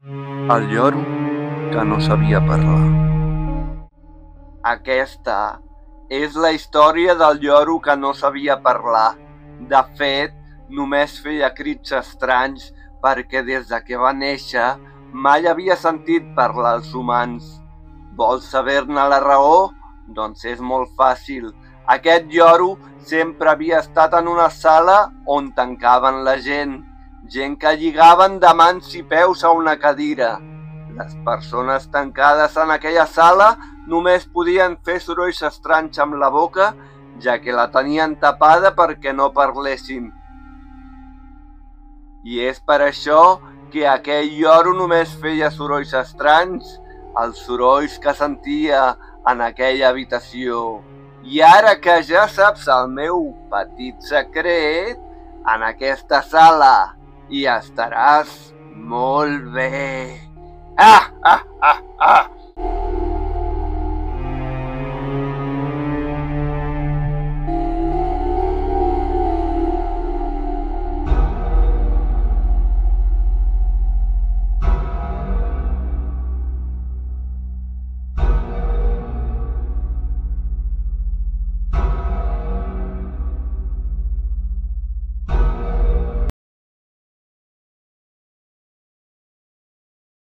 El lloro que no sabia parlar. Aquesta és la història del lloro que no sabia parlar. De fet, només feia crits estranys perquè des de que va néixer mai havia sentit parlar als humans. Vols saber-ne la raó? Doncs és molt fàcil. Aquest lloro sempre havia estat en una sala on tancaven la gent que lligaven de mans i peus a una cadira. Les persones tancades en aquella sala només podien fer sorolls estranys amb la boca, ja que la tenien tapada perquè no parlessin. I és per això que aquell lloro només feia sorolls estranys, els sorolls que sentia en aquella habitació. I ara que ja saps el meu petit secret, en aquesta sala hi estaràs molt bé. Ah, ah, ah, ah!